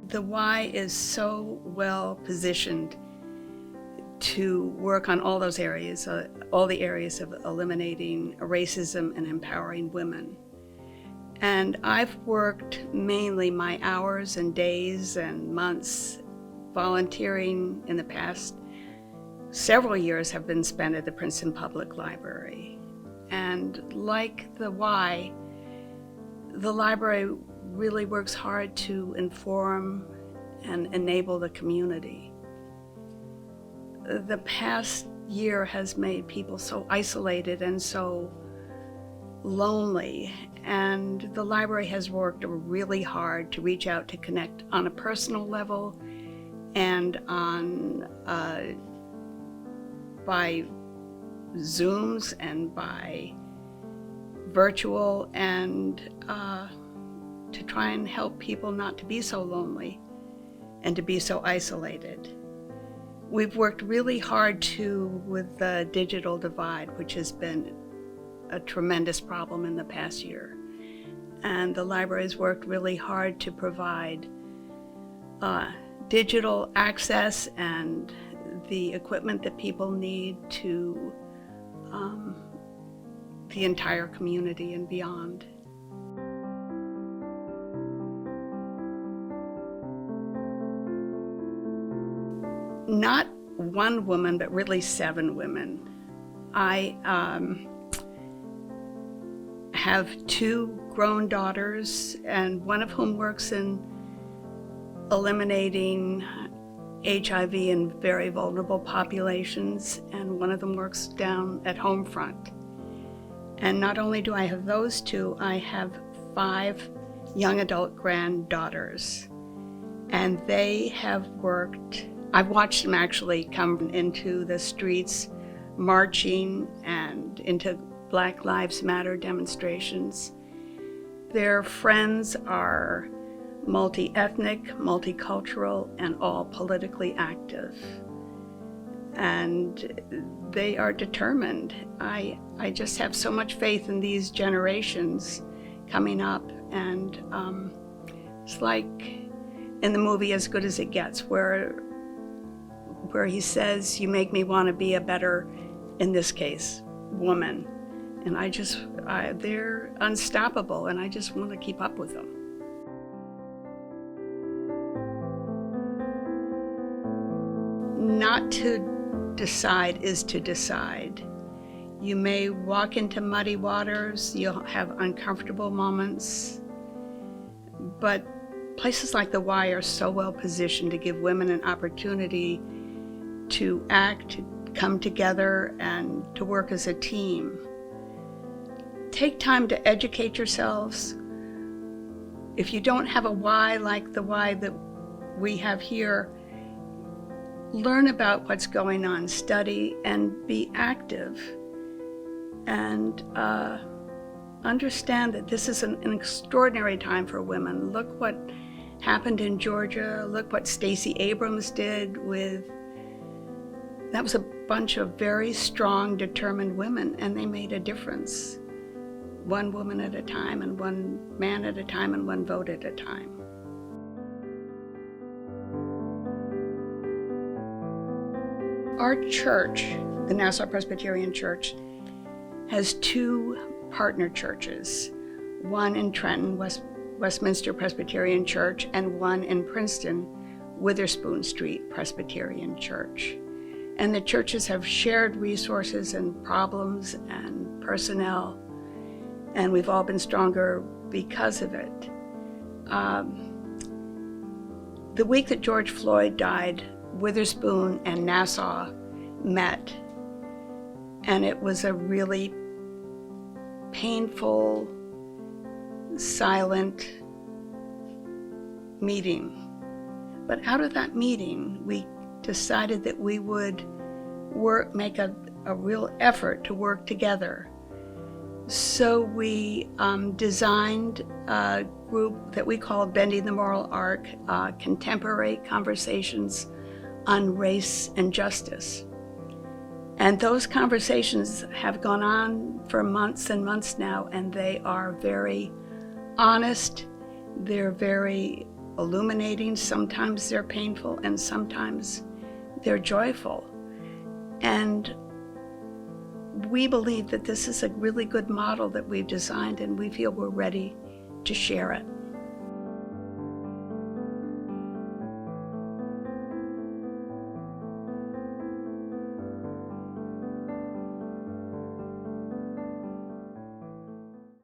The Y is so well positioned to work on all those areas, all the areas of eliminating racism and empowering women. And I've worked mainly my hours and days and months volunteering in the past several years have been spent at the Princeton Public Library. And like the Y, the library really works hard to inform and enable the community. The past year has made people so isolated and so lonely, and the library has worked really hard to reach out to connect on a personal level and on by Zooms and by virtual, and to try and help people not to be so lonely and to be so isolated. We've worked really hard too with the digital divide, which has been a tremendous problem in the past year. And the library's worked really hard to provide digital access and the equipment that people need to the entire community and beyond. Not one woman, but really 7 women. I have 2 grown daughters, and one of whom works in eliminating HIV in very vulnerable populations, and one of them works down at Homefront. And not only do I have those 2, I have 5 young adult granddaughters, and they have worked. I've watched them actually come into the streets marching and into Black Lives Matter demonstrations. Their friends are multi-ethnic, multicultural, and all politically active. And they are determined. I just have so much faith in these generations coming up, and it's like in the movie As Good as It Gets, where he says, "You make me want to be a better," in this case, woman. And they're unstoppable, and I just want to keep up with them. Not to decide is to decide. You may walk into muddy waters, you'll have uncomfortable moments, but places like the Y are so well positioned to give women an opportunity to act, to come together, and to work as a team. Take time to educate yourselves. If you don't have a Y like the Y that we have here, learn about what's going on, study, and be active. And understand that this is an extraordinary time for women. Look what happened in Georgia. Look what Stacey Abrams did that was a bunch of very strong, determined women, and they made a difference. One woman at a time, and one man at a time, and one vote at a time. Our church, the Nassau Presbyterian Church, has 2 partner churches, one in Trenton, Westminster Presbyterian Church, and one in Princeton, Witherspoon Street Presbyterian Church. And the churches have shared resources and problems and personnel, and we've all been stronger because of it. The week that George Floyd died, Witherspoon and Nassau met, and it was a really painful, silent meeting. But out of that meeting, we decided that we would make a real effort to work together. So we designed a group that we called Bending the Moral Arc, Contemporary Conversations on Race and Justice. And those conversations have gone on for months and months now, and they are very honest, they're very illuminating, sometimes they're painful, and sometimes they're joyful. And we believe that this is a really good model that we've designed, and we feel we're ready to share it.